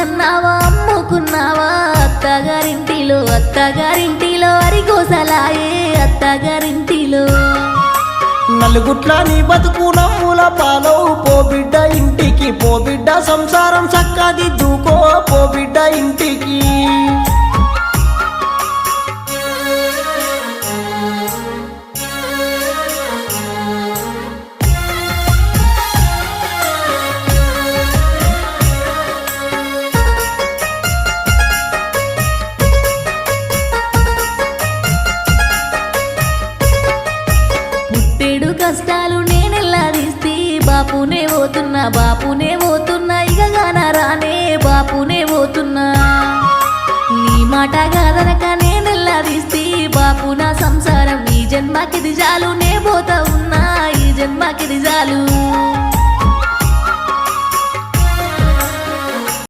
కన్నావా అమ్ముకున్నావా అత్తగారింటిలో అరిగోసలాయే అత్తగారింటిలో నలుగుట్ల నీ బతుకు నమ్ముల పాలవు పో బిడ్డ ఇంటికి పో బిడ్డ సంసారం చక్కదిద్దుకో పో బిడ్డ ఇంటికి కష్టాలు నేనెల్లా తీస్తే బాపునే పోతున్నా ఇక గానరానే బాపునే పోతున్నా నీ మాట కాదనక నేనెల్లా తీస్తే బాపు నా సంసారం ఈ జన్మకిది చాలు నే పోతా ఉన్నా ఈ జన్మకిది చాలు